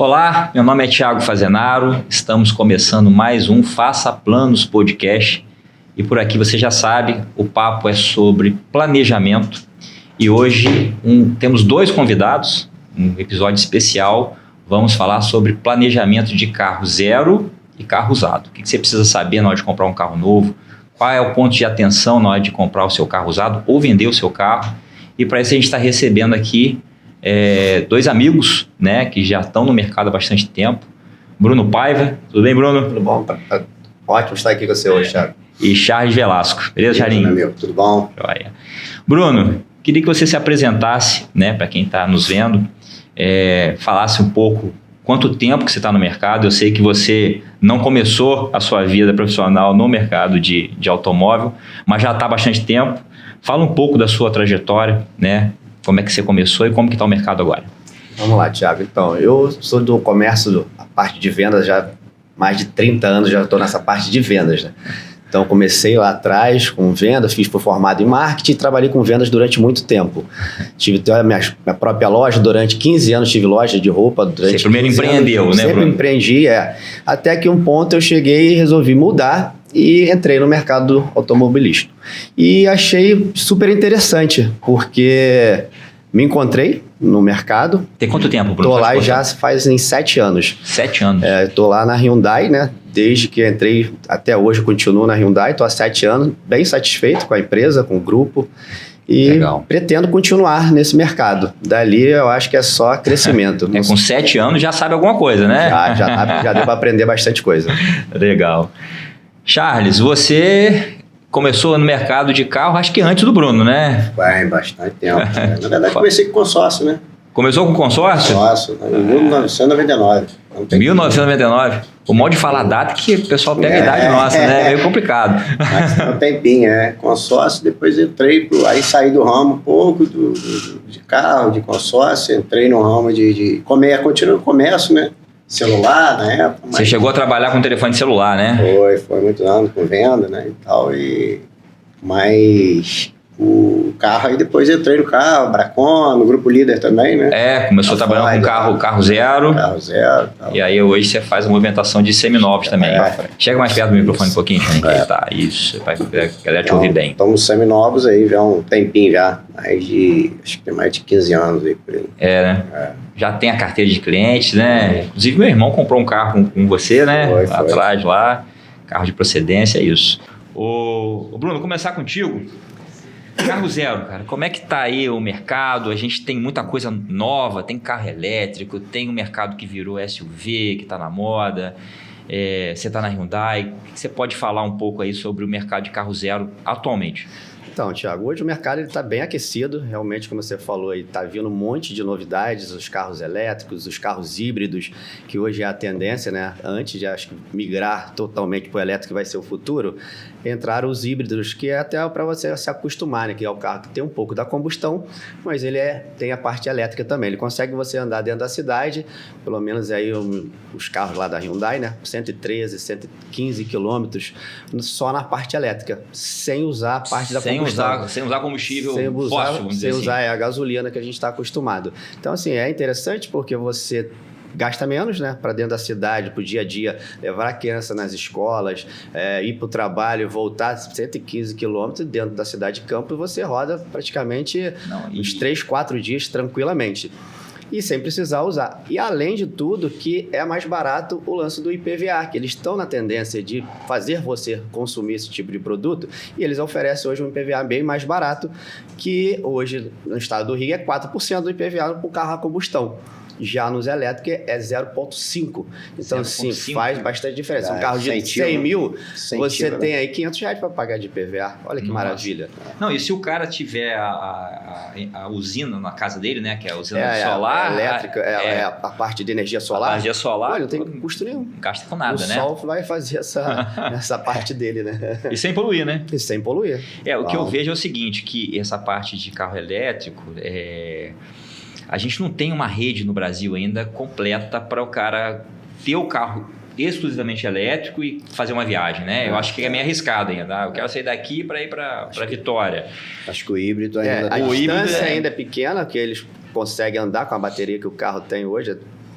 Olá, meu nome é Thiago Fazenaro, estamos começando mais um Faça Planos Podcast e por aqui você já sabe, o papo é sobre planejamento e hoje temos dois convidados, um episódio especial, vamos falar sobre planejamento de carro zero e carro usado. O que você precisa saber na hora de comprar um carro novo, qual é o ponto de atenção na hora de comprar o seu carro usado ou vender o seu carro, e para isso a gente está recebendo aqui dois amigos, né, que já estão no mercado há bastante tempo. Bruno Paiva, tudo bem, Bruno? Tudo bom, ótimo estar aqui com você hoje, Thiago. E Charles Velasco, beleza, Charlinho? Meu amigo, tudo bom? Joia. Bruno, queria que você se apresentasse, né, para quem está nos vendo, falasse um pouco quanto tempo que você está no mercado. Eu sei que você não começou a sua vida profissional no mercado de automóvel, mas já está há bastante tempo. Fala um pouco da sua trajetória, né? Como é que você começou e como que está o mercado agora? Vamos lá, Thiago. Então, eu sou do comércio, a parte de vendas, já mais de 30 anos já estou nessa parte de vendas, né? Então, comecei lá atrás com vendas, fui formado em marketing e trabalhei com vendas durante muito tempo. Tive a minha própria loja, durante 15 anos tive loja de roupa. Você primeiro empreendeu, né, Sempre Bruno? Empreendi, Até que um ponto eu cheguei e resolvi mudar e entrei no mercado automobilístico. E achei super interessante, porque me encontrei no mercado. Tem quanto tempo, Bruno? Estou lá já fazem 7 anos. 7 anos? Estou lá na Hyundai, né? Desde que entrei até hoje, continuo na Hyundai. Estou há 7 anos, bem satisfeito com a empresa, com o grupo. E legal. Pretendo continuar nesse mercado. Dali eu acho que é só crescimento. Com 7 anos já sabe alguma coisa, né? Já deu para aprender bastante coisa. Legal. Charles, você começou no mercado de carro, acho que antes do Bruno, né? Vai, bastante tempo. Na verdade, comecei com consórcio, né? Começou com consórcio? Consórcio, em 1999. 1999. O modo de falar data que o pessoal pega a idade nossa, né? É meio complicado. Mas tem um tempinho, consórcio, depois entrei, aí saí do ramo um pouco de carro, de consórcio, entrei no ramo de comércio, continuo no comércio, né? Celular, na época. Mas você chegou a trabalhar com telefone celular, né? Foi muitos anos com venda, né, e tal, mas o carro, aí depois entrei no carro, Bracon, no Grupo Líder também, né? Começou trabalhando com carro zero. Carro zero. Tal. E aí hoje você faz a movimentação de seminovos também. Chega mais perto do microfone um pouquinho, Charles. Tá, isso, para a galera te ouvir bem. Estamos seminovos aí já há um tempinho já, acho que tem mais de 15 anos aí por aí. Né? Já tem a carteira de clientes, né? Inclusive meu irmão comprou um carro com você, né? Foi. Atrás lá, carro de procedência, é isso. Ô Bruno, começar contigo. Carro zero, cara, como é que tá aí o mercado? A gente tem muita coisa nova, tem carro elétrico, tem um mercado que virou SUV, que tá na moda, você tá na Hyundai. O que você pode falar um pouco aí sobre o mercado de carro zero atualmente? Então, Thiago, hoje o mercado está bem aquecido, realmente, como você falou, está vindo um monte de novidades, os carros elétricos, os carros híbridos, que hoje é a tendência, né? Antes de, acho que, migrar totalmente para o elétrico, que vai ser o futuro, entraram os híbridos, que é até para você se acostumar, né? Que é o carro que tem um pouco da combustão, mas ele tem a parte elétrica também. Ele consegue você andar dentro da cidade, pelo menos aí os carros lá da Hyundai, né? 113, 115 quilômetros, só na parte elétrica, sem usar a parte da combustão. Sem usar combustível fóssil, vamos dizer assim. Sem usar a gasolina que a gente está acostumado. Então, assim, é interessante porque você gasta menos, né? Para dentro da cidade, para o dia a dia, levar a criança nas escolas, ir para o trabalho, voltar 115 quilômetros dentro da cidade de Campo, e você roda praticamente uns 3, 4 dias tranquilamente. E sem precisar usar. E além de tudo, que é mais barato o lance do IPVA, que eles estão na tendência de fazer você consumir esse tipo de produto, e eles oferecem hoje um IPVA bem mais barato, que hoje no estado do Rio é 4% do IPVA para o carro a combustão. Já nos elétricos é 0,5. Então, assim, faz bastante diferença. Um carro de 100 mil, você tem aí R$500 para pagar de IPVA. Olha que maravilha. Não, e se o cara tiver a usina na casa dele, né? Que é a usina solar. A elétrica, a parte de energia solar. A energia solar. Olha, não tem custo nenhum. Não gasta com nada, né? O sol vai fazer essa parte dele, né? E sem poluir, né? E sem poluir. O que eu vejo é o seguinte, que essa parte de carro elétrico, a gente não tem uma rede no Brasil ainda completa para o cara ter o carro exclusivamente elétrico e fazer uma viagem, né? Eu acho que é meio arriscado ainda, tá? Eu quero sair daqui para ir para Vitória. Acho que o híbrido ainda... A distância ainda é pequena, que eles conseguem andar com a bateria que o carro tem hoje,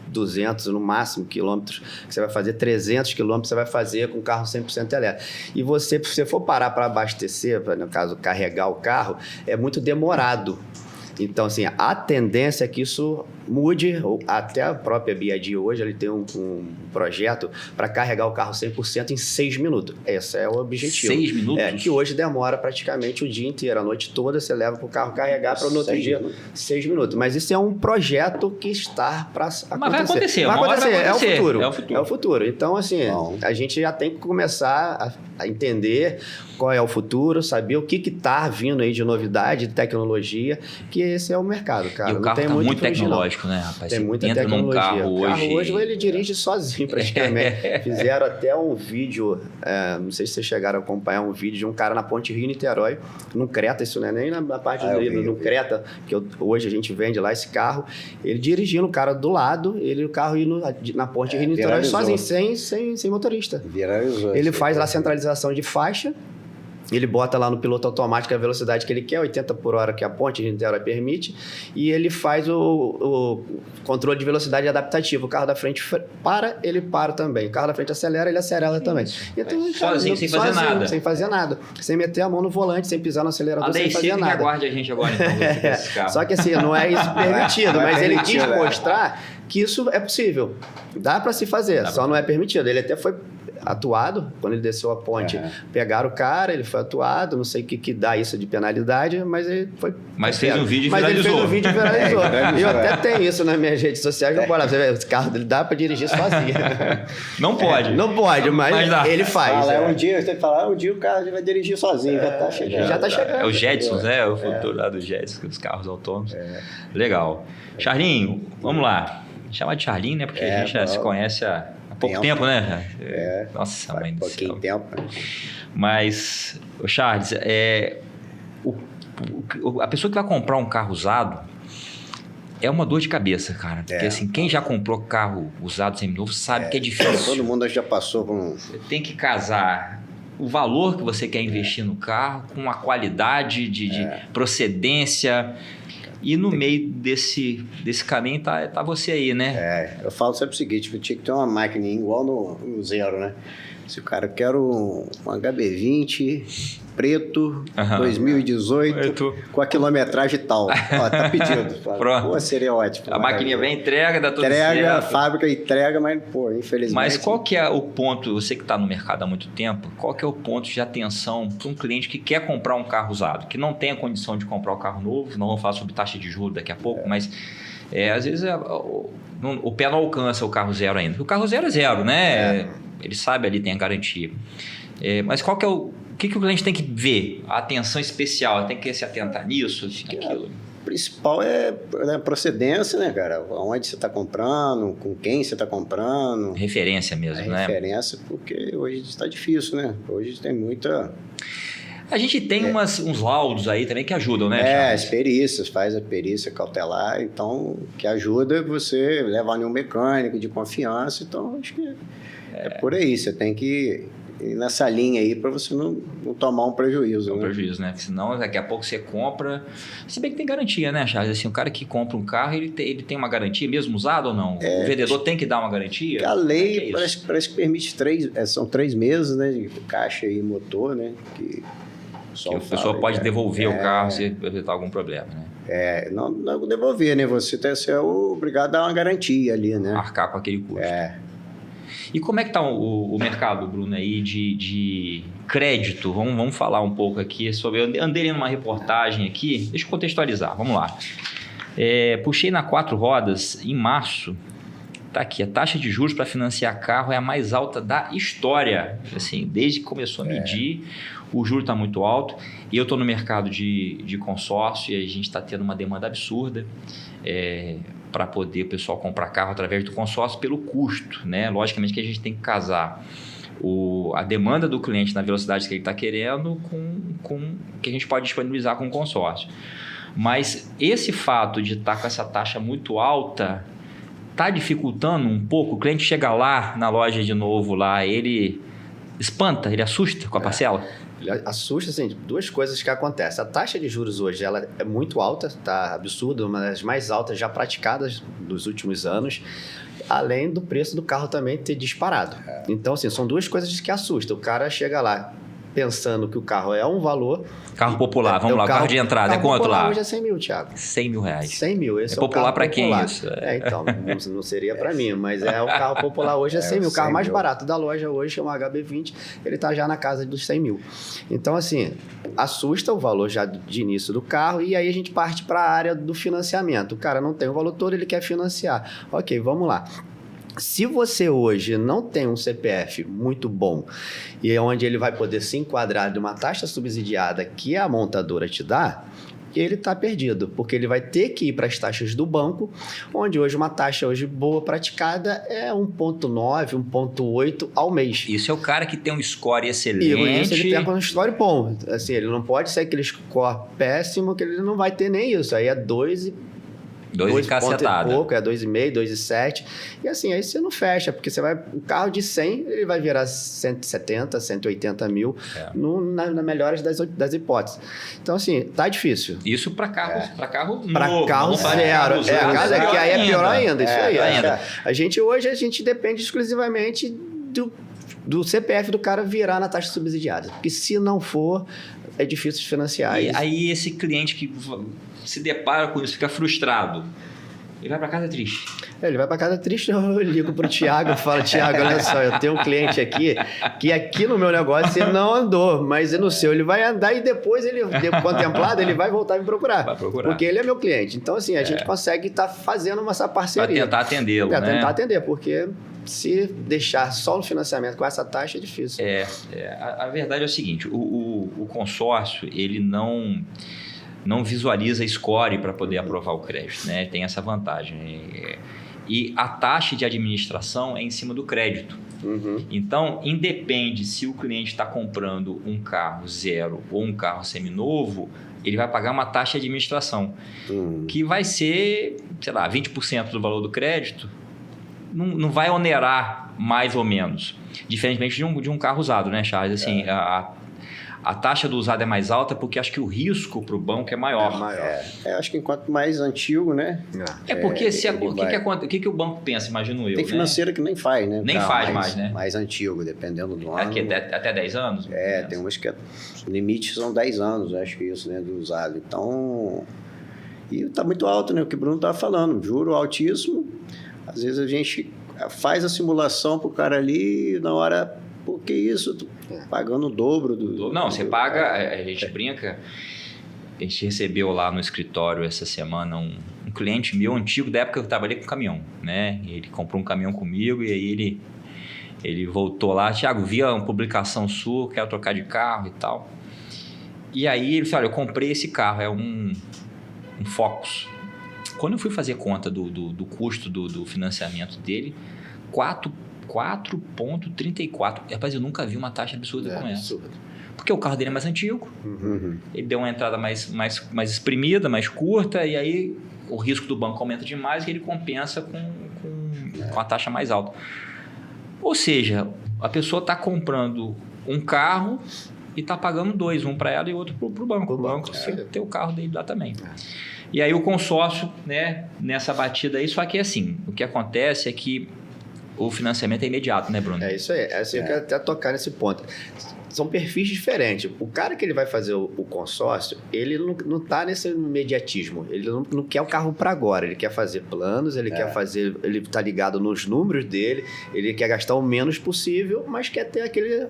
200 no máximo quilômetros, que você vai fazer 300 quilômetros, você vai fazer com carro 100% elétrico. E se você for parar para abastecer, no caso, carregar o carro, é muito demorado. Então, assim, a tendência é que isso mude. Até a própria BYD hoje, ele tem um projeto para carregar o carro 100% em 6 minutos. Esse é o objetivo. 6 minutos? Que hoje demora praticamente o dia inteiro. A noite toda você leva para o carro carregar para no outro dia 6 minutos. Mas isso é um projeto que está para acontecer. Mas vai acontecer. Vai acontecer. É o futuro. É o futuro. Então, assim, a gente já tem que começar a entender qual é o futuro, saber o que está vindo aí de novidade, de tecnologia, que esse é o mercado, cara. E o carro está muito tecnológico, né, rapaz? Tem muita entra tecnologia. Num carro o carro hoje ele dirige sozinho, praticamente. Fizeram até um vídeo, não sei se vocês chegaram a acompanhar um vídeo de um cara na Ponte Rio-Niterói, no Creta, isso não é nem na parte no Creta, que hoje a gente vende lá esse carro, ele dirigindo o cara do lado, o carro indo na Ponte Rio-Niterói sozinho, sem motorista. Viralizou. Ele faz lá a centralização de faixa, ele bota lá no piloto automático a velocidade que ele quer, 80 por hora que a ponte de Niterói permite, e ele faz o controle de velocidade adaptativo. O carro da frente para, ele para também. O carro da frente acelera, ele acelera também. Então, sozinho, sem fazer nada. Sem fazer nada. Sem meter a mão no volante, sem pisar no acelerador, sem fazer nada. Aguarde a gente agora, então, esse carro. Só que assim, não é isso permitido, mas ele quis mostrar que isso é possível. Dá para se fazer, só não é permitido. Ele até foi atuado, quando ele desceu a ponte, pegaram o cara, ele foi atuado, não sei o que dá isso de penalidade, mas ele foi... Mas fez um vídeo e viralizou. Mas ele fez um vídeo e viralizou. Eu até tenho isso nas minhas redes sociais, não pode, você vê, esse carro dele dá para dirigir sozinho. Não pode. Não pode, mas ele faz. Um dia, você tem que falar, um dia o carro vai dirigir sozinho, já tá chegando. Já tá chegando. É o Jetsons, o futuro lá do Jetsons, os carros autônomos. Legal. Charlinho, vamos lá. Chama de Charlinho, né? Porque a gente já se conhece há pouco tempo, né? Nossa, mãe do céu. Pouquinho tempo. Mas, Charles, a pessoa que vai comprar um carro usado é uma dor de cabeça, cara. Porque assim, quem já comprou carro usado seminovo sabe que é difícil. Todo mundo já passou por um... Você tem que casar o valor que você quer investir no carro com a qualidade de procedência. E no meio desse caminho tá você aí, né? Eu falo sempre o seguinte, tinha que ter uma máquina igual no Zero, né? Se o cara quer um HB20 preto, 2018, com a quilometragem tal. Ó, tá pedido. Pô, seria ótimo. A maquininha vem, entrega, dá tudo entrega, certo. A fábrica entrega, mas, pô, infelizmente... Mas qual que é o ponto, você que está no mercado há muito tempo, qual que é o ponto de atenção para um cliente que quer comprar um carro usado, que não tem a condição de comprar um carro novo, não vamos falar sobre taxa de juros daqui a pouco, mas às vezes o pé não alcança o carro zero ainda. O carro zero é zero, né? Ele sabe ali, tem a garantia. Mas qual que é o que o cliente tem que ver? A atenção especial, tem que se atentar nisso, aquilo? O principal é a procedência, né, cara? Onde você está comprando, com quem você está comprando. Referência mesmo, né? Referência, porque hoje está difícil, né? Hoje tem muita... A gente tem uns laudos aí também que ajudam, né? As perícias, faz a perícia cautelar, então, que ajuda você levar em um mecânico de confiança, então acho que é por aí, você tem que ir nessa linha aí para você não tomar um prejuízo. Prejuízo, né? Senão daqui a pouco você compra, se bem que tem garantia, né, Charles? Assim, o cara que compra um carro, ele tem uma garantia mesmo usado ou não? O vendedor tem que dar uma garantia? A lei parece que permite são 3 meses, né, de caixa e motor, né, que a pessoa pode devolver o carro se apresentar algum problema, né? Não devolver, né? Você é obrigado a dar uma garantia ali, né? Arcar com aquele custo. E como é que está o mercado, Bruno, aí de crédito? Vamos falar um pouco aqui sobre... Eu andei lendo uma reportagem aqui, deixa eu contextualizar, vamos lá. Puxei na 4 Rodas, em março, tá aqui, a taxa de juros para financiar carro é a mais alta da história. Assim, desde que começou a medir, o juro está muito alto. E eu estou no mercado de consórcio e a gente está tendo uma demanda absurda para poder o pessoal comprar carro através do consórcio pelo custo, né? Logicamente que a gente tem que casar a demanda do cliente na velocidade que ele está querendo com o que a gente pode disponibilizar com o consórcio. Mas esse fato de estar com essa taxa muito alta está dificultando um pouco. O cliente chega lá na loja de novo, lá, ele espanta, ele assusta com a parcela? Ele assusta, assim, 2 coisas que acontecem. A taxa de juros hoje ela é muito alta, está absurda, uma das mais altas já praticadas nos últimos anos. além do preço do carro também ter disparado. Então, assim, são duas coisas que assustam. O cara chega lá pensando que o carro é um valor. Carro popular, vamos lá, o carro de entrada é quanto lá? Hoje é 100 mil, Thiago. 100 mil reais. 100 mil, esse é popular para quem isso? Então, não seria para mim, mas o carro popular hoje é 100 mil. O carro mais barato da loja hoje é um HB20, ele está já na casa dos 100 mil. Então, assim, assusta o valor já de início do carro e aí a gente parte para a área do financiamento. O cara não tem o valor todo, ele quer financiar. Ok, vamos lá. Se você hoje não tem um CPF muito bom e é onde ele vai poder se enquadrar de uma taxa subsidiada que a montadora te dá, ele está perdido, porque ele vai ter que ir para as taxas do banco, onde hoje uma taxa hoje boa praticada é 1,9, 1,8 ao mês. Isso é o cara que tem um score excelente. E isso ele tem um score bom. Assim, ele não pode ser aquele score péssimo, que ele não vai ter nem isso. Aí é 2 e cacetada. Pouco, é 2,5, 2,7. E assim, aí você não fecha, porque você vai. O carro de 100, ele vai virar 170, 180 mil, na melhor das hipóteses. Então, assim, tá difícil. Isso para carro novo. Para carro zero. Que aí é pior ainda. Isso aí. A gente hoje, depende exclusivamente do CPF do cara virar na taxa subsidiada. Porque se não for, é difícil de financiar. E aí esse cliente que se depara com isso, fica frustrado. Ele vai para casa triste. Ele vai para casa triste, eu ligo pro Thiago e falo, Thiago, olha só, eu tenho um cliente aqui, que aqui no meu negócio ele não andou, mas no seu ele vai andar e depois ele, contemplado, ele vai voltar a me procurar. Vai procurar. Porque ele é meu cliente. Então, assim, a gente consegue estar fazendo essa parceria. Para tentar atendê-lo, né? Tentar atender, porque se deixar só no financiamento com essa taxa é difícil. A verdade é o seguinte, o consórcio, ele não visualiza score para poder aprovar o crédito, né? Tem essa vantagem. E a taxa de administração é em cima do crédito. Uhum. Então, independe se o cliente está comprando um carro zero ou um carro seminovo, ele vai pagar uma taxa de administração, que vai ser, sei lá, 20% do valor do crédito. Não vai onerar mais ou menos. Diferentemente de um carro usado, né, Charles? Assim, a taxa do usado é mais alta porque acho que o risco para o banco é maior. Acho que enquanto mais antigo, né? Porque o que o banco pensa, imagino eu. Tem financeira, né, que nem faz, né? Nem faz mais, né? Mais antigo, dependendo do ano. Até 10 anos? Tem umas que o limite são 10 anos, acho que isso, né? Do usado. Então, e tá muito alto, né? O que o Bruno estava falando, juro altíssimo. Às vezes a gente faz a simulação pro cara ali na hora... Por que isso? Tô pagando o dobro do... Não, você paga... A gente brinca... A gente recebeu lá no escritório essa semana um cliente meu antigo, da época que eu trabalhei com caminhão, né? Ele comprou um caminhão comigo e aí ele voltou lá. Thiago, vi uma publicação sua, quero trocar de carro e tal. E aí ele falou, olha, eu comprei esse carro, é um Focus. Quando eu fui fazer conta do custo do financiamento dele, 4,34. Rapaz, eu nunca vi uma taxa absurda como essa. Absurdo. Porque o carro dele é mais antigo, ele deu uma entrada mais espremida, mais curta, e aí o risco do banco aumenta demais e ele compensa com a taxa mais alta. Ou seja, a pessoa está comprando um carro e está pagando dois, um para ela e outro para o banco. O banco tem o carro dele lá também. E aí o consórcio, né, nessa batida aí, só que assim, o que acontece é que o financiamento é imediato, né, Bruno? É isso aí. Eu quero até tocar nesse ponto. São perfis diferentes. O cara que ele vai fazer o consórcio, ele não está nesse imediatismo. Ele não quer o carro para agora. Ele quer fazer planos, ele quer fazer... Ele está ligado nos números dele, ele quer gastar o menos possível, mas quer ter aquele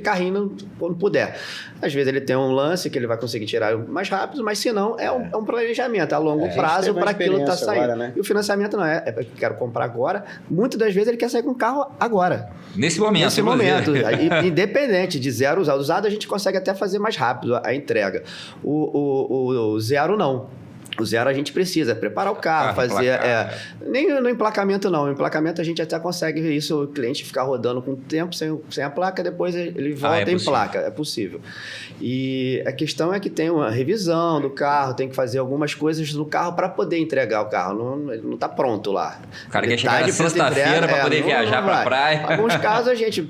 carrinho quando puder. Às vezes ele tem um lance que ele vai conseguir tirar mais rápido, mas se não, é um planejamento a longo prazo para aquilo estar saindo. Agora, né? E o financiamento não é eu quero comprar agora. Muitas das vezes ele quer sair com o carro agora. Nesse momento. Independente de zero usado. Usado a gente consegue até fazer mais rápido a entrega. O zero não. O zero a gente precisa preparar o carro, fazer... nem no emplacamento não. No emplacamento a gente até consegue isso, o cliente ficar rodando com o tempo sem a placa, depois ele volta em placa. É possível. E a questão é que tem uma revisão do carro, tem que fazer algumas coisas no carro para poder entregar o carro. Ele não está pronto lá. O cara quer chegar na sexta-feira para poder viajar para a praia. Em alguns casos a gente,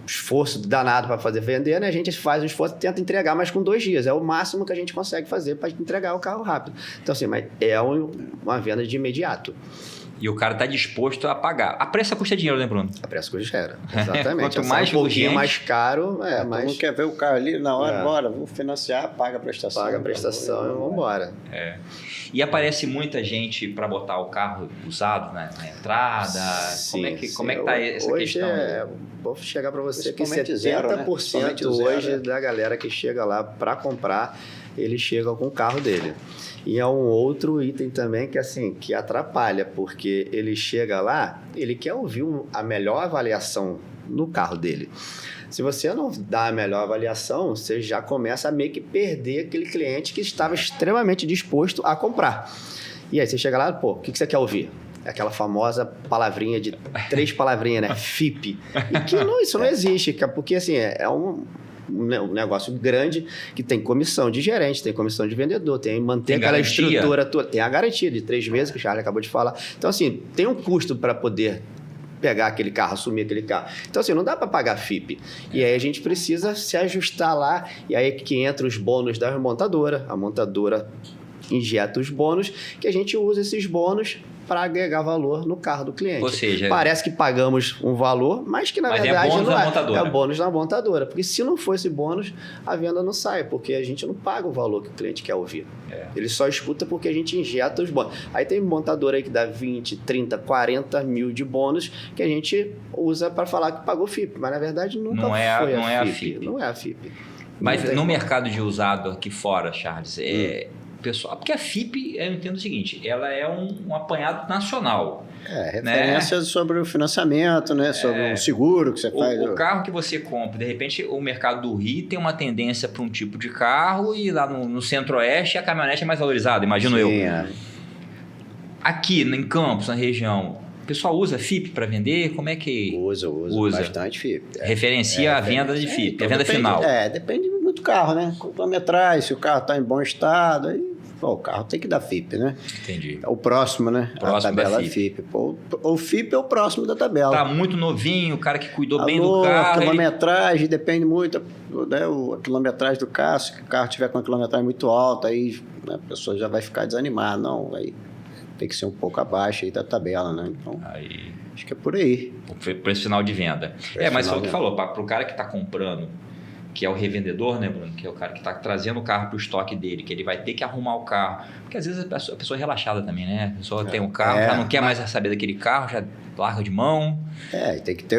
esforço danado para fazer vender, né? A gente faz um esforço e tenta entregar, mas com 2 dias. É o máximo que a gente consegue fazer para entregar o carro rápido. Então, assim, mas é uma venda de imediato. E o cara está disposto a pagar. A pressa custa dinheiro, né, Bruno? A pressa custa dinheiro, exatamente. Quanto mais um pouquinho urgente, mais caro, mas... Não quer ver o carro ali na hora, bora, vou financiar, paga a prestação. Paga a prestação e vamos embora. E aparece muita gente para botar o carro usado na entrada. Sim, como é que tá essa hoje questão? Vou chegar para você que 70% zero, né? hoje da galera que chega lá para comprar, ele chega com o carro dele. E é um outro item também que, assim, que atrapalha, porque ele chega lá, ele quer ouvir a melhor avaliação no carro dele. Se você não dá a melhor avaliação, você já começa a meio que perder aquele cliente que estava extremamente disposto a comprar. E aí você chega lá, pô, o que você quer ouvir? Aquela famosa palavrinha de 3 palavrinhas, né? FIP. E que isso não existe, porque assim, é um negócio grande que tem comissão de gerente, tem comissão de vendedor, tem manter aquela estrutura toda, tem a garantia de 3 meses que o Charles acabou de falar. Então, assim, tem um custo para poder pegar aquele carro, assumir aquele carro. Então, assim, não dá para pagar FIP. E aí a gente precisa se ajustar lá, e aí que entra os bônus da montadora. A montadora injeta os bônus, que a gente usa esses bônus para agregar valor no carro do cliente. Ou seja, parece que pagamos um valor, mas que na verdade bônus não da é. montadora. É bônus da montadora. Porque se não for esse bônus, a venda não sai, porque a gente não paga o valor que o cliente quer ouvir. Ele só escuta porque a gente injeta os bônus. Aí tem montadora aí que dá 20, 30, 40 mil de bônus que a gente usa para falar que pagou FIP, mas na verdade nunca foi a FIP. Não é a FIP. Mas no mercado de usado aqui fora, Charles, pessoal, porque a FIP, eu entendo o seguinte, ela é um apanhado nacional. Referências sobre o financiamento, né? Sobre um seguro que você faz. O carro que você compra, de repente o mercado do Rio tem uma tendência para um tipo de carro e lá no centro-oeste a caminhonete é mais valorizada, imagino eu. Aqui em Campos, na região, o pessoal usa FIP para vender? Como é que... Usa bastante FIP. Referencia a venda de FIP, então a venda final. Depende muito do carro, né? Quilometragem, se o carro está em bom estado, aí o carro tem que dar FIP, né? Entendi. É o próximo, né? Próximo a tabela da FIP. O FIP é o próximo da tabela. Tá muito novinho, o cara que cuidou bem do carro. A quilometragem depende muito, né? A quilometragem do carro. Se o carro tiver com a quilometragem muito alta, aí a pessoa já vai ficar desanimada. Não, aí tem que ser um pouco abaixo aí da tabela, né? Então, acho que é por aí. O preço final de venda. Mas foi o que falou, para o cara que está comprando, que é o revendedor, né, Bruno? Que é o cara que está trazendo o carro para o estoque dele, que ele vai ter que arrumar o carro. Porque às vezes a pessoa é relaxada também, né? A pessoa tem um carro, já não quer mais saber daquele carro, já larga de mão.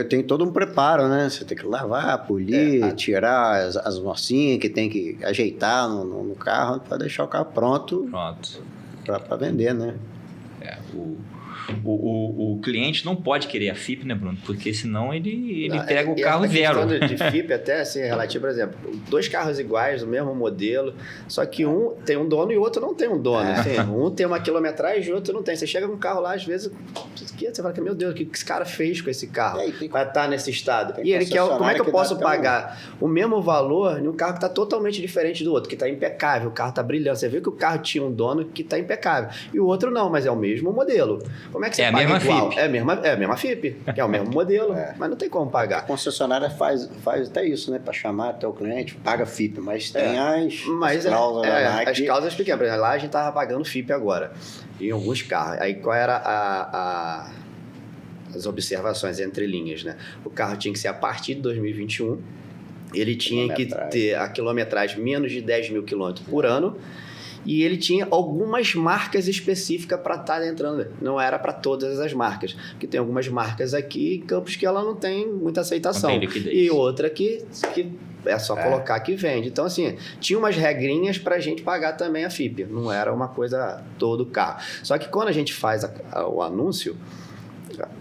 Tem todo um preparo, né? Você tem que lavar, polir, tirar as morcinhas que tem que ajeitar no carro para deixar o carro pronto. Para vender, né? O cliente não pode querer a FIP, né, Bruno? Porque senão ele entrega o carro zero. De FIP até assim, relativo, por exemplo, 2 carros iguais, do mesmo modelo, só que um tem um dono e o outro não tem um dono. Assim, um tem uma quilometragem e o outro não tem. Você chega com um carro lá, às vezes, você fala, meu Deus, o que esse cara fez com esse carro? Vai estar nesse estado. E ele quer, como é que eu posso pagar o mesmo valor em um carro que está totalmente diferente do outro, que está impecável, o carro está brilhando. Você vê que o carro tinha um dono que está impecável. E o outro não, mas é o mesmo modelo. Como é que você paga mesma igual? FIP. É a mesma FIP, que é o mesmo modelo, mas não tem como pagar. A concessionária faz até isso, né? Para chamar até o cliente, paga FIP, mas tem as cláusulas lá. As cláusulas pequenas. Por exemplo, lá a gente estava pagando FIP agora, em alguns carros. Aí qual era as observações entre linhas, né? O carro tinha que ser a partir de 2021, ele tinha que ter a quilometragem menos de 10 mil quilômetros por ano, e ele tinha algumas marcas específicas para estar entrando. Não era para todas as marcas, porque tem algumas marcas aqui em Campos que ela não tem muita aceitação. Não tem liquidez. E outra que é só colocar que vende. Então, assim, tinha umas regrinhas para a gente pagar também a FIP. Não era uma coisa todo carro. Só que quando a gente faz o anúncio,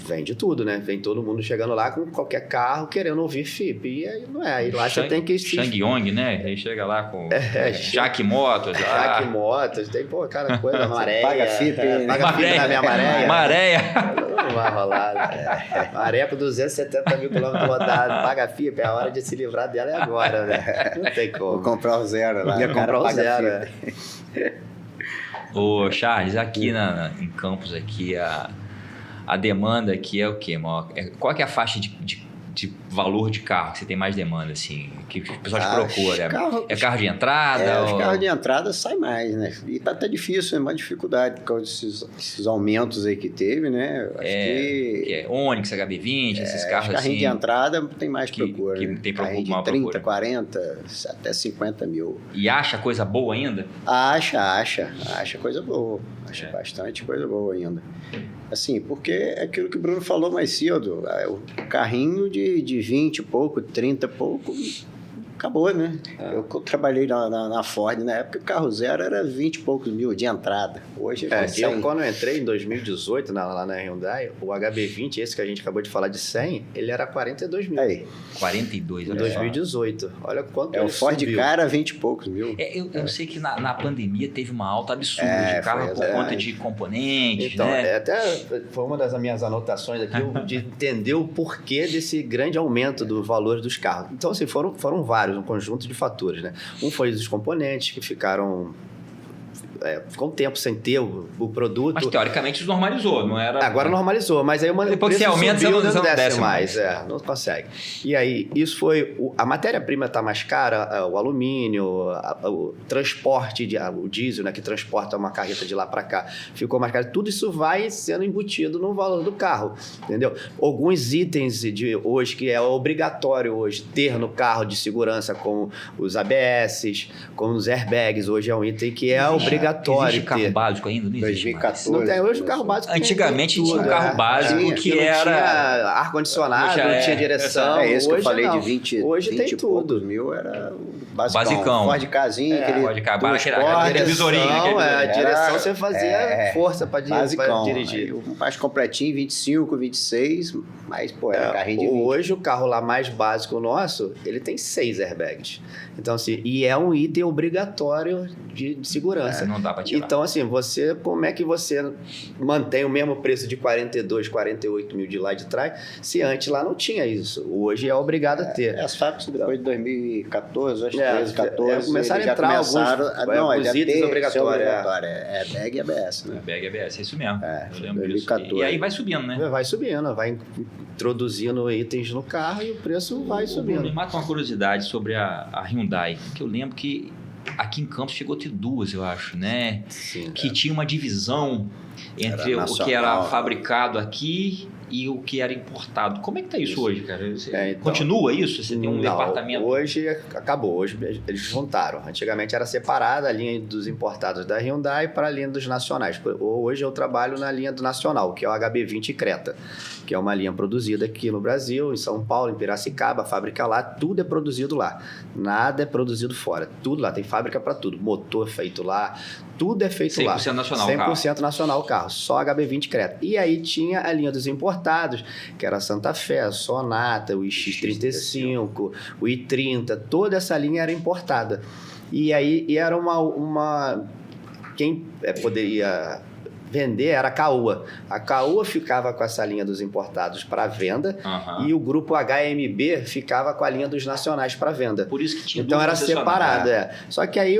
vende tudo, né? Vem todo mundo chegando lá com qualquer carro querendo ouvir FIP. E aí não é. Aí lá você tem que... Changyong, né? Aí chega lá com Jaque Motos. Jaque Motos. Tem, coisa, maré. Paga FIP. Paga FIP na minha maré. Maréia. Não vai rolar, né? Maré por 270 mil quilômetros rodados. Paga FIP. É a hora de se livrar dela é agora, né? Não tem como. Vou comprar o zero lá. Ia comprar o zero, Ô, Charles, aqui em Campos, aqui a demanda aqui é o quê? Qual que é a faixa de valor de carro que você tem mais demanda, assim? Que o pessoal te procura? É carro de É, entrada? os carros de entrada saem mais, né? E tá até difícil, é uma dificuldade por causa desses aumentos aí que teve, né? Eu acho que é Onix, HB20, esses carros os carrinhos assim. de entrada tem mais que procura, tem né? procura, Carrinho maior de 30, procura. 40, até 50 mil. E acha coisa boa ainda? Acha coisa boa. Acha bastante coisa boa ainda. Assim, porque é aquilo que o Bruno falou mais cedo. O carrinho de 20 e pouco, 30 e pouco, acabou, né? Eu trabalhei na Ford, na época o carro zero era 20 e poucos mil de entrada. Hoje quando eu entrei em 2018 lá na Hyundai, o HB20, esse que a gente acabou de falar de 100, ele era 42 mil. Aí. 42, Em 2018. Olha quanto o ele Ford subiu. Ka era 20 e poucos mil. Eu sei que na pandemia teve uma alta absurda de carro por conta de componentes, então, né? até foi uma das minhas anotações aqui, de entender o porquê desse grande aumento do valor dos carros. Então, assim, foram vários, um conjunto de fatores, né? Um foi os componentes que ficou um tempo sem ter o produto. Mas teoricamente isso normalizou, não era... Agora normalizou, mas aí depois que você aumenta, você não desce mais. Não consegue. E aí, isso foi... A matéria-prima está mais cara, o alumínio, o transporte, o diesel, né, que transporta uma carreta de lá para cá, ficou mais caro. Tudo isso vai sendo embutido no valor do carro, entendeu? Alguns itens de hoje, que é obrigatório hoje ter no carro de segurança, como os ABS, como os airbags, hoje é um item que é obrigatório. Existe carro básico ainda? Não existe 2014. Não tem, hoje o carro básico Antigamente tem tudo, tinha um carro básico que era... Não tinha ar-condicionado, não tinha direção. É isso que eu falei não. de 20, hoje 20 tem e tudo. poucos mil, era o Basicão. Ford Casinho, Pode acabar, duas aquele portas. visorinho. A direção você fazia força para dirigir. Aí, o mais completinho, 25, 26, mas, pô, era carrinho de 20. Hoje o carro lá mais básico nosso, ele tem 6 airbags. Então, assim, e é um item obrigatório de segurança. Não dá para tirar. Então, assim, como é que você mantém o mesmo preço de 42, 48 mil de lá de trás, se antes lá não tinha isso? Hoje é obrigado a ter. As fábricas depois de 2014, acho que 13, 14, começaram a já entrar começaram alguns itens obrigatórios. Airbag e ABS, né? Airbag e ABS, é isso mesmo. Eu lembro 2014. disso. E aí vai subindo, né? Vai subindo, vai introduzindo itens no carro e o preço vai subindo. Me mata uma curiosidade sobre a Hyundai, que eu lembro que aqui em Campos chegou a ter duas, eu acho, né? Sim, que tinha uma divisão entre o que era fabricado aqui e o que era importado. Como é que tá isso hoje, cara? Então, continua isso? Você tem um departamento? Hoje acabou. Hoje eles juntaram. Antigamente era separada a linha dos importados da Hyundai para a linha dos nacionais. Hoje eu trabalho na linha do nacional, que é o HB20 Creta, que é uma linha produzida aqui no Brasil, em São Paulo, em Piracicaba, fábrica lá, tudo é produzido lá. Nada é produzido fora. Tudo lá, tem fábrica para tudo. Motor feito lá, tudo é feito lá. 100% nacional 100% nacional o carro, só HB20 Creta. E aí tinha a linha dos importados, que era a Santa Fé, a Sonata, o X35, o i30, toda essa linha era importada. E aí era quem poderia vender era a Caoa. A Caoa ficava com essa linha dos importados para venda e o grupo HMB ficava com a linha dos nacionais para venda. Por isso que tinha então era separado. Só que aí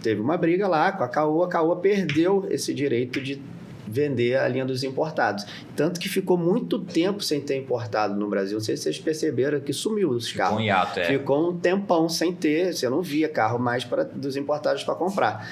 teve uma briga lá com a Caoa perdeu esse direito de vender a linha dos importados. Tanto que ficou muito tempo sem ter importado no Brasil. Não sei se vocês perceberam que sumiu os carros. Ficou em hiato, Ficou um tempão sem ter, você não via carro mais dos importados para comprar.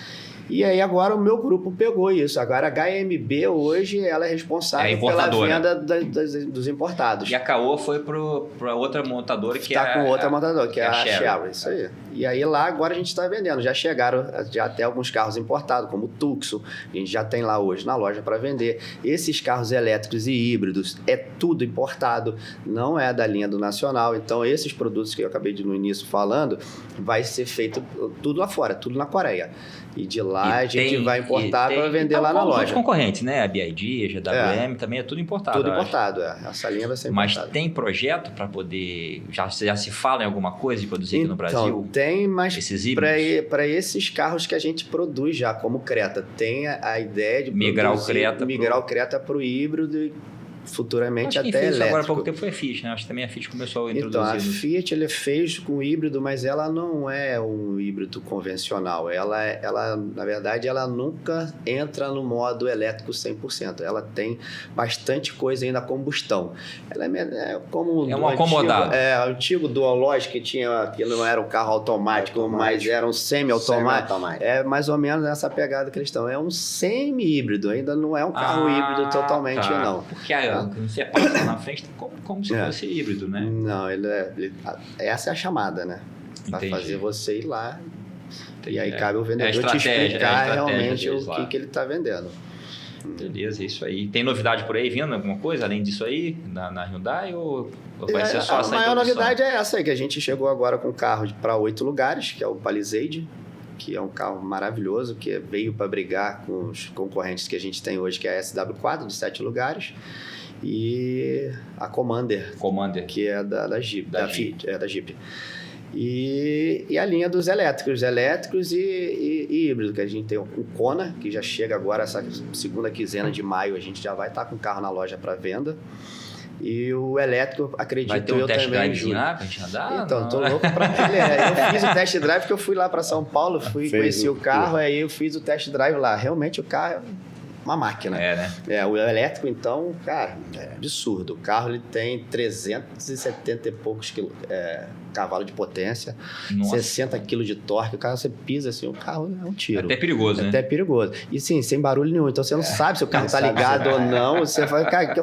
E aí agora o meu grupo pegou isso. Agora a HMB hoje ela é responsável pela venda dos importados. E a Caoa foi para outra montadora que está com outra montadora, que é a Chevrolet. Isso aí. E aí lá agora a gente está vendendo. Já chegaram até alguns carros importados, como o Tucson. A gente já tem lá hoje na loja para vender. Esses carros elétricos e híbridos é tudo importado, não é da linha do nacional. Então esses produtos que eu acabei no início falando, vai ser feito tudo lá fora, tudo na Coreia. E de lá a gente vai importar para vender lá na loja. Os concorrentes, né? A BYD, a GWM, também é tudo importado. Tudo importado, Essa linha vai ser importada. Mas tem projeto para poder... Já se fala em alguma coisa de produzir aqui no Brasil? Tem, mas para esses carros que a gente produz já, como Creta, tem a ideia de migrar o Creta para o híbrido futuramente acho que até fez isso elétrico. agora há pouco tempo foi a Fiat, né? Acho que também a Fiat começou a introduzir. Então, a Fiat ele fez com híbrido, mas ela não é um híbrido convencional. Ela, na verdade, ela nunca entra no modo elétrico 100%. Ela tem bastante coisa ainda a combustão. Ela é como é um acomodado. O antigo Dualogic que não era um carro automático, mas era um semi-automático. É mais ou menos essa pegada que eles estão. É um semi-híbrido, ainda não é um carro híbrido totalmente, não. Porque você passa na frente como se fosse híbrido, né? Não, essa é a chamada, né? Para fazer você ir lá. Entendi. E aí cabe o vendedor te explicar realmente o que ele está vendendo. Beleza, é isso aí. Tem novidade por aí vindo? Alguma coisa além disso aí na Hyundai? Ou vai ser só essa A maior novidade é essa aí, que a gente chegou agora com um carro para 8 lugares, que é o Palisade, que é um carro maravilhoso, que veio para brigar com os concorrentes que a gente tem hoje, que é a SW4, de 7 lugares. E a Commander, que é da Jeep, da Jeep. E a linha dos elétricos e híbrido, que a gente tem o Kona, que já chega agora, essa segunda quinzena de maio, a gente já vai estar com o carro na loja para venda. E o elétrico, acredito eu também. Vai ter um test drive lá pra gente andar? Então, tô louco pra eu fiz o test drive porque eu fui lá para São Paulo, conheci o carro, aí eu fiz o test drive lá. Realmente o carro uma máquina. Né? O elétrico, então, cara, é absurdo. O carro ele tem 370 e poucos cavalos de potência, 60 kg de torque. O carro, você pisa assim, o carro é um tiro. Até perigoso, né? Até perigoso. E sim, sem barulho nenhum. Então, você não sabe se o carro tá ligado ou não. Você fala, cara,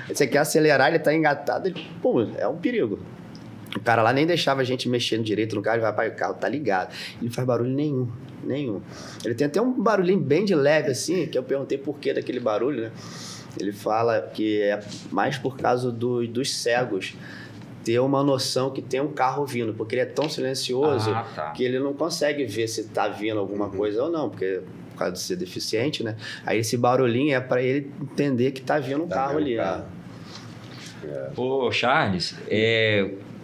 você quer acelerar, ele tá engatado, pum, é um perigo. O cara lá nem deixava a gente mexendo direito no carro, ele vai, pai, o carro tá ligado. Ele não faz barulho nenhum. Ele tem até um barulhinho bem de leve, assim, que eu perguntei por que daquele barulho, né? Ele fala que é mais por causa dos cegos ter uma noção que tem um carro vindo, porque ele é tão silencioso que ele não consegue ver se tá vindo alguma coisa ou não, porque por causa de ser deficiente, né? Aí esse barulhinho é para ele entender que tá vindo um carro ali. Ô, Charles,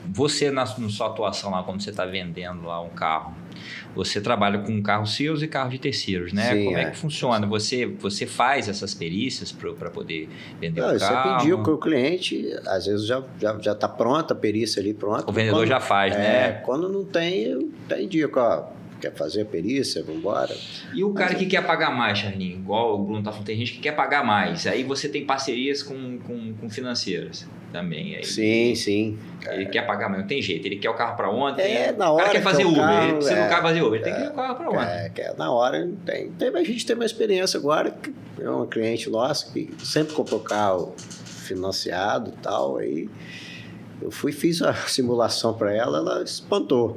você na sua atuação lá, quando você está vendendo lá um carro, você trabalha com carros seus e carros de terceiros, né? Sim, como é que funciona? Você faz essas perícias para poder vender o carro? Você pediu para o cliente, às vezes já está pronta a perícia ali, pronta. O vendedor já faz, né? Quando não tem, eu indico, quer fazer a perícia, vamos embora. E o cara que quer pagar mais, Charlinho, igual o Bruno tá falando, tem gente que quer pagar mais, aí você tem parcerias com financeiras também. Aí sim. Ele quer pagar mais, não tem jeito, ele quer o carro para ontem, na hora o cara quer fazer Uber, carro, você não quer fazer Uber, ele tem que ir o carro para ontem. Quer na hora, não tem. A gente tem uma experiência agora, é um cliente nosso que sempre comprou carro financiado e tal, aí eu fiz a simulação para ela espantou.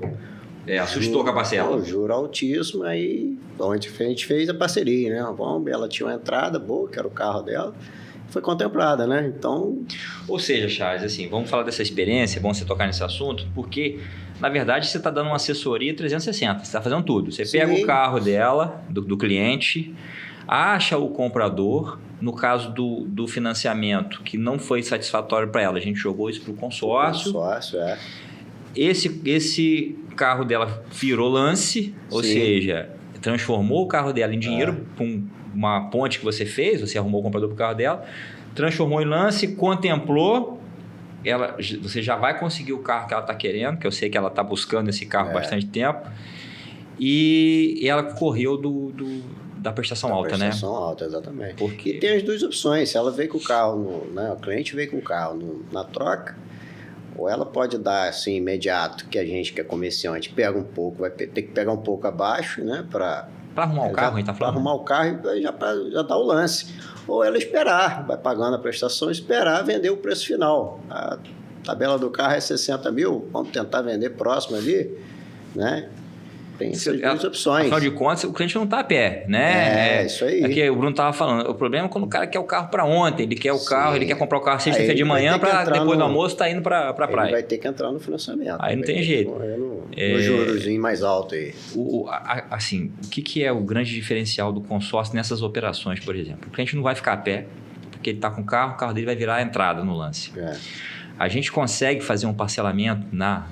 Assustou com a parcela. Juro altíssimo, aí onde a gente fez a parceria, né? Ela tinha uma entrada boa, que era o carro dela, foi contemplada, né? Então... Ou seja, Charles, assim, vamos falar dessa experiência, é bom você tocar nesse assunto, porque, na verdade, você está dando uma assessoria 360, você está fazendo tudo. Você pega o carro dela, do cliente, acha o comprador, no caso do financiamento, que não foi satisfatório para ela, a gente jogou isso para o consórcio. Esse carro dela virou lance, ou seja, transformou o carro dela em dinheiro com uma ponte que você fez, você arrumou o comprador para o carro dela, transformou em lance, contemplou, você já vai conseguir o carro que ela está querendo, que eu sei que ela está buscando esse carro há bastante tempo, e ela correu da prestação alta, né? Prestação alta, exatamente. Porque tem as duas opções, se ela veio com o carro, o cliente veio com o carro na troca, ou ela pode dar assim imediato, que a gente que é comerciante pega um pouco, vai ter que pegar um pouco abaixo, né? Para arrumar o carro, a gente tá falando? Para arrumar o carro e já dá o lance. Ou ela esperar, vai pagando a prestação, esperar vender o preço final. A tabela do carro é 60 mil, vamos tentar vender próximo ali, né? Tem essas duas opções. Afinal de contas, o cliente não está a pé, né? Isso aí. É que o Bruno estava falando. O problema é quando o cara quer o carro para ontem. Ele quer o carro, ele quer comprar o carro sexta-feira de manhã para depois do almoço tá indo para a praia. Ele vai ter que entrar no financiamento. Aí não tem jeito. No jurozinho mais alto aí. Assim, o que é o grande diferencial do consórcio nessas operações, por exemplo? O cliente não vai ficar a pé, porque ele está com o carro dele vai virar a entrada no lance. A gente consegue fazer um parcelamento na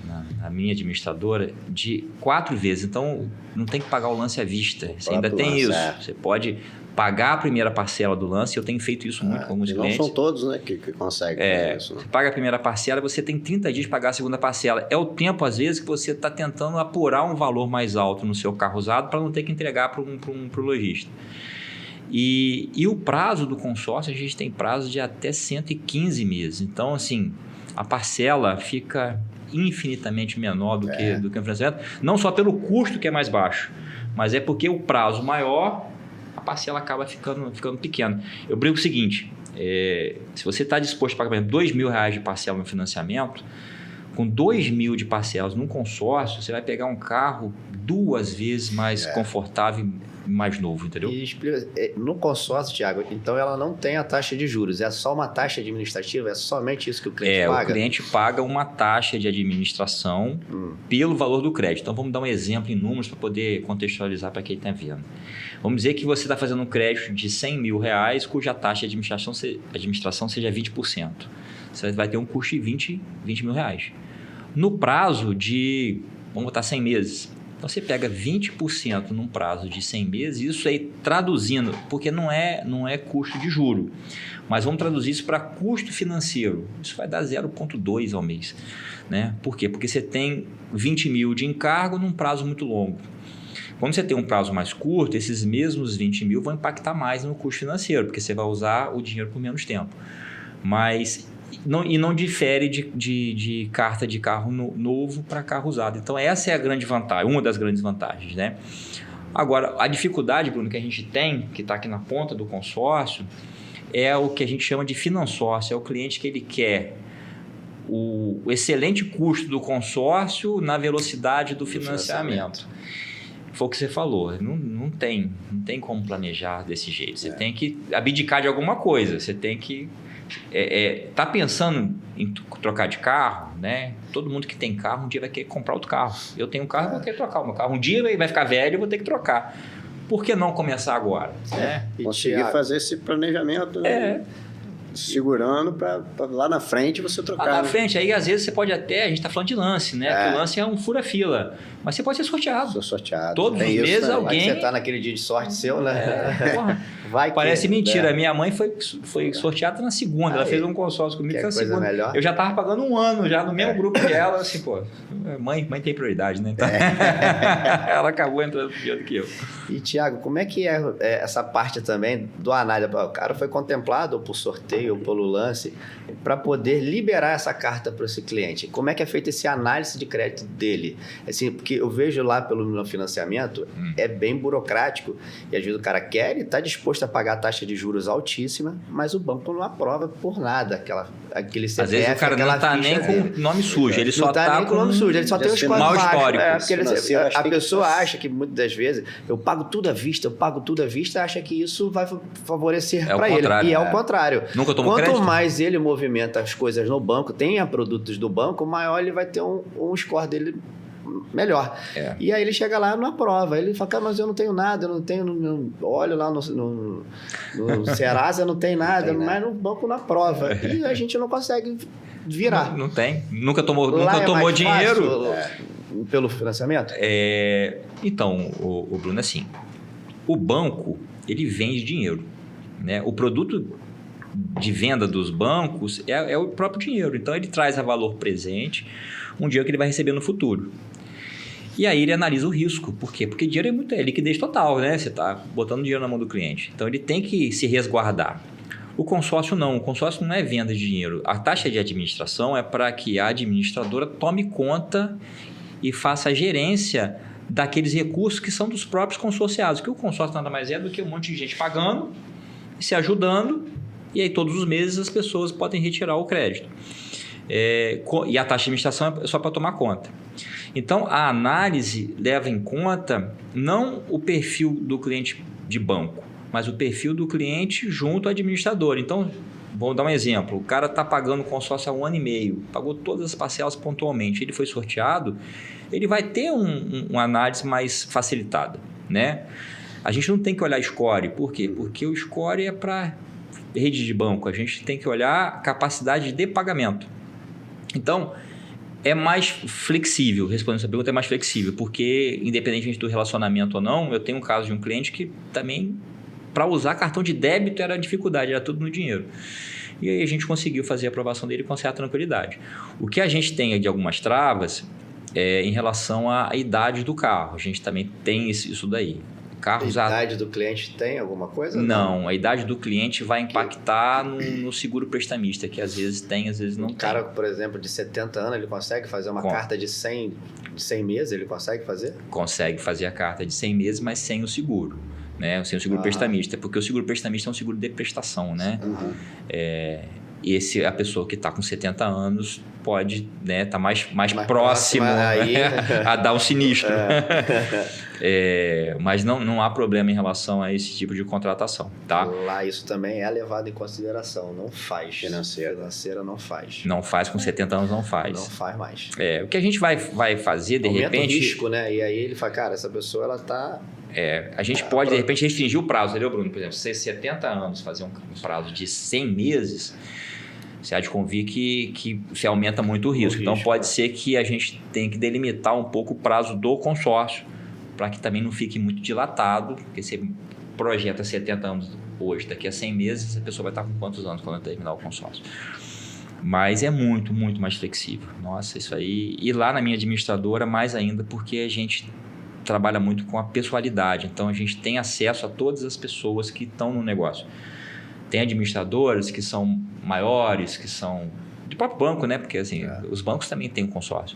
minha administradora de 4 vezes. Então, não tem que pagar o lance à vista. Você ainda tem isso. Você pode pagar a primeira parcela do lance. Eu tenho feito isso muito com alguns clientes. Não são todos, né, que conseguem fazer isso. Né? Você paga a primeira parcela, você tem 30 dias para pagar a segunda parcela. É o tempo, às vezes, que você está tentando apurar um valor mais alto no seu carro usado para não ter que entregar para o lojista. E o prazo do consórcio, a gente tem prazo de até 115 meses. Então, assim, a parcela fica infinitamente menor do que o financiamento. Não só pelo custo que é mais baixo, mas é porque o prazo maior, a parcela acaba ficando pequena. Eu brinco o seguinte, se você está disposto a pagar, por exemplo, R$2.000 de parcela no financiamento, com 2.000 de parcelas num consórcio, você vai pegar um carro 2 vezes mais confortável e mais novo, entendeu? E explica, no consórcio, Thiago, então ela não tem a taxa de juros, é só uma taxa administrativa, é somente isso que o cliente paga? O cliente paga uma taxa de administração pelo valor do crédito. Então vamos dar um exemplo em números para poder contextualizar para quem está vendo. Vamos dizer que você está fazendo um crédito de R$100.000, cuja taxa de administração seja 20%. Você vai ter um custo de R$20.000. No prazo de, vamos botar 100 meses. Então você pega 20% num prazo de 100 meses, isso aí traduzindo, porque não é custo de juro, mas vamos traduzir isso para custo financeiro. Isso vai dar 0,2 ao mês. Né? Por quê? Porque você tem 20 mil de encargo num prazo muito longo. Quando você tem um prazo mais curto, esses mesmos 20 mil vão impactar mais no custo financeiro, porque você vai usar o dinheiro por menos tempo. Mas não difere de carta de carro novo para carro usado. Então essa é a grande vantagem, uma das grandes vantagens, né? Agora, a dificuldade, Bruno, que a gente tem, que está aqui na ponta do consórcio, é o que a gente chama de finansórcio. É o cliente que ele quer o excelente custo do consórcio na velocidade do financiamento. Foi o que você falou, não tem como planejar desse jeito. Você tem que abdicar de alguma coisa, você tem que tá pensando em trocar de carro, né? Todo mundo que tem carro um dia vai querer comprar outro carro. Eu tenho um carro, vou querer trocar o meu carro. Um dia vai ficar velho, eu vou ter que trocar. Por que não começar agora? Conseguir fazer esse planejamento, né? Segurando para lá na frente você trocar. Lá na frente, aí às vezes você pode até, a gente está falando de lance, né? Que o lance é um fura-fila, mas você pode ser sorteado. Sou sorteado. Todos os meses alguém... Você está naquele dia de sorte seu, né? Parece mentira. Minha mãe foi sorteada na segunda, ela fez um consórcio comigo na segunda. Melhor. Eu já estava pagando 1 ano já no mesmo grupo que ela, assim, pô, mãe tem prioridade, né? Então, ela acabou entrando pior do que eu. E, Thiago, como é que é essa parte também do análise? O cara foi contemplado por sorteio ou pelo lance para poder liberar essa carta para esse cliente. Como é que é feita essa análise de crédito dele? Assim, porque eu vejo lá pelo meu financiamento, é bem burocrático e às vezes o cara quer e está disposto a pagar a taxa de juros altíssima, mas o banco não aprova por nada aquele CPF. Às vezes o cara não está nem com nome sujo, ele só está com nome sujo, ele só tem os mau histórico. A pessoa acha que muitas das vezes eu pago tudo à vista, acha que isso vai favorecer para ele. E é o contrário. Nunca tomou Quanto crédito? mais ele movimenta as coisas no banco, tenha produtos do banco, maior ele vai ter um score dele melhor. E aí ele chega lá e não aprova. Ele fala, cara, mas eu não tenho nada, eu não tenho... Olho lá no Serasa, não tem nada, mas no banco não aprova. E a gente não consegue virar. Não tem. Nunca tomou dinheiro. Pelo financiamento? Então, o Bruno, assim, o banco, ele vende dinheiro, né? O produto de venda dos bancos é o próprio dinheiro. Então, ele traz a valor presente um dinheiro que ele vai receber no futuro. E aí ele analisa o risco. Por quê? Porque dinheiro é liquidez total, né? Você está botando dinheiro na mão do cliente. Então, ele tem que se resguardar. O consórcio não. O consórcio não é venda de dinheiro. A taxa de administração é para que a administradora tome conta e faça a gerência daqueles recursos que são dos próprios consorciados. Que o consórcio nada mais é do que um monte de gente pagando e se ajudando. E aí todos os meses as pessoas podem retirar o crédito. E a taxa de administração é só para tomar conta. Então, a análise leva em conta não o perfil do cliente de banco, mas o perfil do cliente junto ao administrador. Então, vou dar um exemplo. O cara está pagando o consórcio há 1 ano e meio, pagou todas as parcelas pontualmente, ele foi sorteado, ele vai ter uma análise mais facilitada, né? A gente não tem que olhar score. Por quê? Porque o score é para rede de banco. A gente tem que olhar a capacidade de pagamento. Então, é mais flexível, respondendo essa pergunta, é mais flexível, porque independentemente do relacionamento ou não, eu tenho um caso de um cliente que também para usar cartão de débito era dificuldade, era tudo no dinheiro. E aí a gente conseguiu fazer a aprovação dele com certa tranquilidade. O que a gente tem de algumas travas é em relação à idade do carro. A gente também tem isso daí. Carros a idade do cliente tem alguma coisa? Não, a idade do cliente vai impactar no seguro prestamista, que às vezes tem, às vezes não tem. Um cara, por exemplo, de 70 anos, ele consegue fazer uma carta de 100 meses? Ele consegue fazer? Consegue fazer a carta de 100 meses, mas sem o seguro. Né? Sem o seguro prestamista, porque o seguro prestamista é um seguro de prestação, né? A pessoa que está com 70 anos pode, né, tá mais próximo aí, a dar um sinistro. Mas não há problema em relação a esse tipo de contratação, tá? Lá isso também é levado em consideração, não faz. Financeira não faz. Não faz, com 70 anos não faz. Não faz mais. O que a gente vai fazer, de repente... Aumenta o risco, né? E aí ele fala, cara, essa pessoa, ela tá... A gente pode, de repente, restringir o prazo, entendeu, Bruno? Por exemplo, se 70 anos fazer um prazo de 100 meses... Você há de convir que se aumenta muito o risco. Então, pode ser que a gente tenha que delimitar um pouco o prazo do consórcio, para que também não fique muito dilatado, porque você projeta 70 anos hoje, daqui a 100 meses, a pessoa vai estar com quantos anos quando terminar o consórcio? Mas é muito, muito mais flexível. Nossa, isso aí... E lá na minha administradora, mais ainda, porque a gente trabalha muito com a pessoalidade. Então, a gente tem acesso a todas as pessoas que estão no negócio. Tem administradoras que são maiores, que são do próprio banco, né? Porque assim, os bancos também têm um consórcio.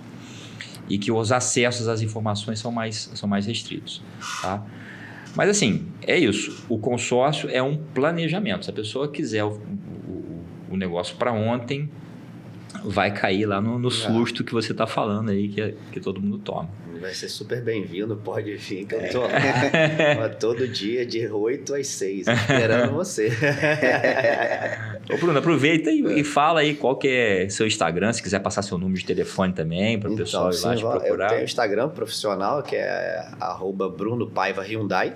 E que os acessos às informações são mais restritos, tá? Mas assim, é isso. O consórcio é um planejamento. Se a pessoa quiser o negócio para ontem, vai cair lá no susto que você está falando aí, que todo mundo toma. Vai ser super bem-vindo, pode vir, que eu tô lá todo dia de 8 às 6, esperando você. Ô Bruno, aproveita e fala aí qual que é seu Instagram, se quiser passar seu número de telefone também, para o pessoal ir lá te procurar. Eu tenho um Instagram profissional, que é @BrunoPaivaHyundai.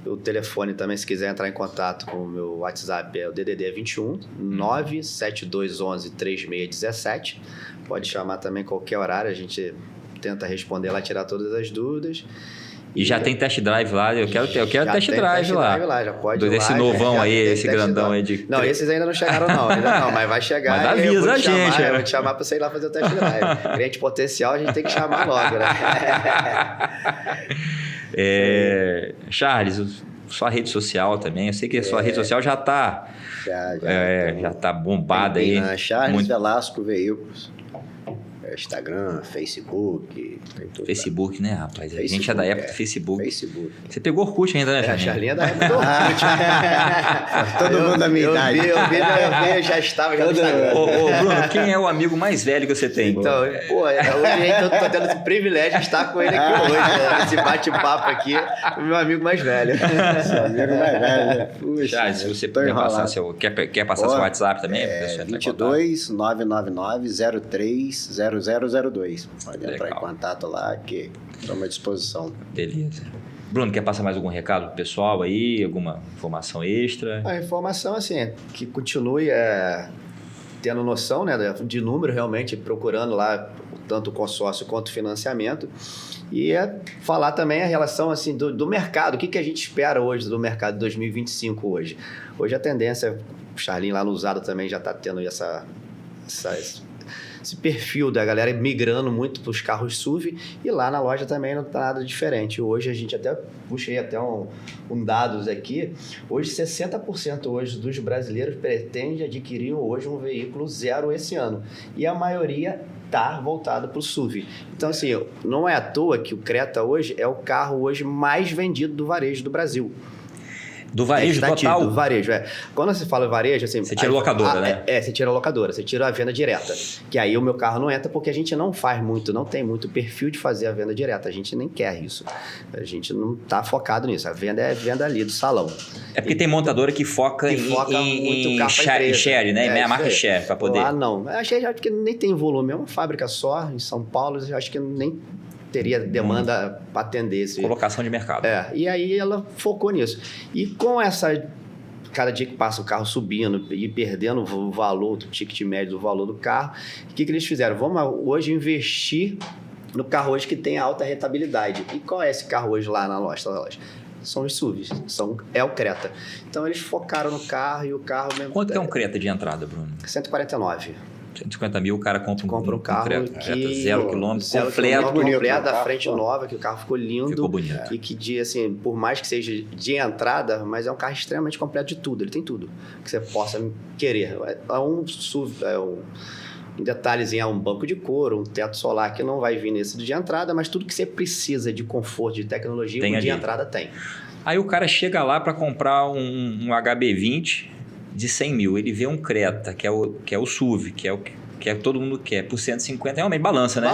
O telefone também, se quiser entrar em contato com o meu WhatsApp, é o DDD 21 97211 3617. Pode chamar também qualquer horário, a gente tenta responder lá, tirar todas as dúvidas. E já tem test drive lá, eu quero test drive lá. Já pode esse novão aí, esse grandão aí de... Não, esses ainda não chegaram não, mas vai chegar. Mas avisa a gente. Eu vou te chamar para você ir lá fazer o test drive. Cliente potencial, a gente tem que chamar logo, né? Charles, sua rede social também, eu sei que a sua rede social já está bombada aí. Charles Velasco Veículos. Instagram, Facebook, tem tudo. Facebook, né, rapaz? A gente é da época do Facebook. Facebook. Você pegou Orkut ainda, né, Charlinho? A Charlinha é da época do Orkut. Todo mundo da minha idade. Eu já estava no Instagram. Ô, Bruno, quem é o amigo mais velho que você tem? Então, hoje eu tô tendo esse privilégio de estar com ele aqui hoje, né? Esse bate-papo aqui, o meu amigo mais velho. Seu amigo mais velho. Puxa, Charles, se você puder passar quer passar seu WhatsApp também? 22 999 03 0002. Pode entrar em contato lá que estamos à disposição. Beleza. Bruno, quer passar mais algum recado pro pessoal aí? Alguma informação extra? A informação, assim, é que continue tendo noção, né, de número, realmente, procurando lá tanto o consórcio quanto o financiamento. E falar também a relação assim, do mercado. O que a gente espera hoje do mercado de 2025 hoje? Hoje a tendência, o Charlinho lá no usado também já está tendo esse perfil da galera migrando muito para os carros SUV, e lá na loja também não está nada diferente. Hoje a gente puxei até um dados aqui, hoje 60% hoje dos brasileiros pretende adquirir hoje um veículo zero esse ano, e a maioria está voltado para o SUV. Então assim, não é à toa que o Creta hoje é o carro hoje mais vendido do varejo do Brasil. Do varejo total? Do varejo, Quando você fala varejo, assim... Você tira a locadora, né? Você tira a locadora, você tira a venda direta. Que aí o meu carro não entra porque a gente não tem muito perfil de fazer a venda direta. A gente nem quer isso. A gente não está focado nisso. A venda é a venda ali do salão. É porque tem montadora que foca em share, né? A marca share, para poder... Lá não. Achei que nem tem volume. É uma fábrica só, em São Paulo. Acho que nem teria demanda para atender esse... Colocação de mercado. E aí ela focou nisso. E com essa... Cada dia que passa o carro subindo e perdendo o valor, o ticket médio do valor do carro, o que eles fizeram? Vamos hoje investir no carro hoje que tem alta rentabilidade. E qual é esse carro hoje lá na loja? são os SUVs, é o Creta. Então eles focaram no carro e o carro mesmo. Quanto que é um Creta de entrada, Bruno? 149. 150 mil, o cara compra um carro Creta, que 0 km, completo, bonito, da frente nova, que o carro ficou lindo. Ficou bonito. E que, assim, por mais que seja de entrada, mas é um carro extremamente completo de tudo. Ele tem tudo que você possa querer. É um SUV, um detalhezinho, é um banco de couro, um teto solar que não vai vir nesse de entrada, mas tudo que você precisa de conforto, de tecnologia, Tem o de ali. entrada tem. Aí o cara chega lá para comprar um HB20 de 100 mil. Ele vê um Creta, que é o SUV, que é o que todo mundo quer, por 150, realmente balança, né?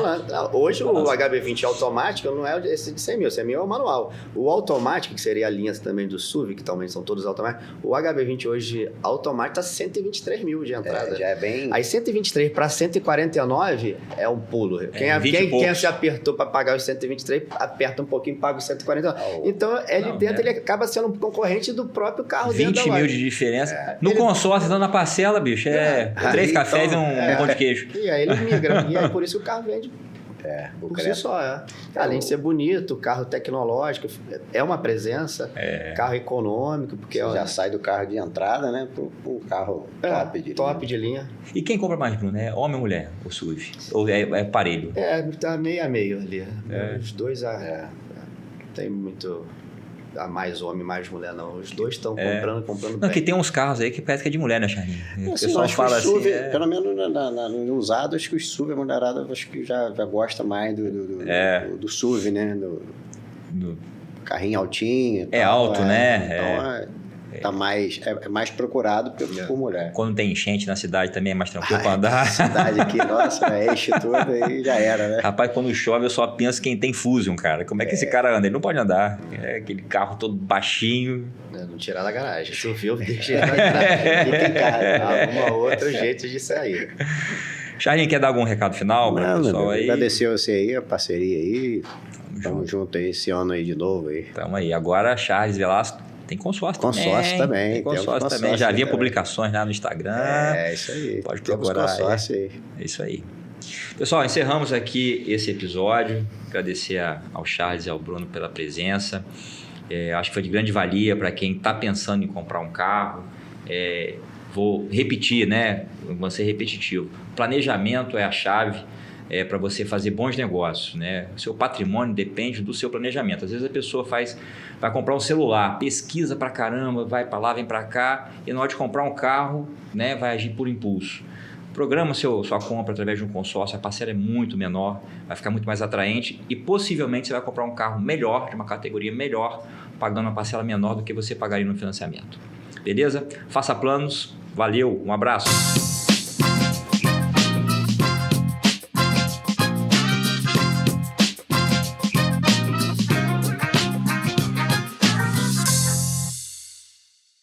Hoje o HB20 automático não é esse de 100 mil, 100 mil é o manual. O automático, que seria a linha também do SUV, que também são todos automáticos, o HB20 hoje automático está 123 mil de entrada. Já é bem... Aí 123 para 149 é um pulo. Quem se apertou para pagar os 123, aperta um pouquinho e paga os 149. Então, ele acaba sendo um concorrente do próprio carro 20 dentro da mil loja. de diferença. No consórcio, dando na parcela, bicho, 3 cafés e um pão de queijo. E aí ele migra. E aí por isso que o carro vende o por Creta. si só. Além de ser bonito, carro tecnológico, é uma presença, carro econômico, porque já sai do carro de entrada, né, pro carro top de linha. E quem compra mais, Bruno? É homem ou mulher, o SUV? Ou é parelho? Tá meio a meio ali. Os dois tem muito... mais homem, mais mulher, não. Os dois estão comprando Não, bem. que tem uns carros aí que parece que é de mulher, né, Charlinho? O Assim, pessoal fala assim... SUV, assim... pelo menos no usado, acho que os SUV, a mulherada, acho que já gosta mais do SUV, né? Do carrinho altinho. É alto, né? Então, tá mais procurado por mulher. Quando tem enchente na cidade também é mais tranquilo pra andar. Cidade aqui, nossa, enche tudo e já era, né? Rapaz, quando chove eu só penso quem tem Fusion, cara. Como é que esse cara anda? Ele não pode andar. É aquele carro todo baixinho. Não tirar da garagem. Se eu vi, eu deixei na garagem. Fica em casa. Alguma outro jeito de sair. Charlinho, quer dar algum recado final para o pessoal aí? Agradecer você aí, a parceria aí. Tamo junto aí esse ano aí de novo aí. Tamo aí. Agora, Charles Velasco. Tem consórcio também. Tem consórcio também. Já havia publicações lá no Instagram. Isso aí. Pode procurar. Consórcio aí. É isso aí. Pessoal, encerramos aqui esse episódio. Agradecer ao Charles e ao Bruno pela presença. Acho que foi de grande valia para quem está pensando em comprar um carro. Vou repetir, né? Vou ser repetitivo. Planejamento é a chave. Para você fazer bons negócios, né? O seu patrimônio depende do seu planejamento. Às vezes a pessoa vai comprar um celular, pesquisa pra caramba, vai para lá, vem para cá, e na hora de comprar um carro, né, vai agir por impulso. Programa sua compra através de um consórcio, a parcela é muito menor, vai ficar muito mais atraente e possivelmente você vai comprar um carro melhor, de uma categoria melhor, pagando uma parcela menor do que você pagaria no financiamento. Beleza? Faça planos. Valeu, um abraço.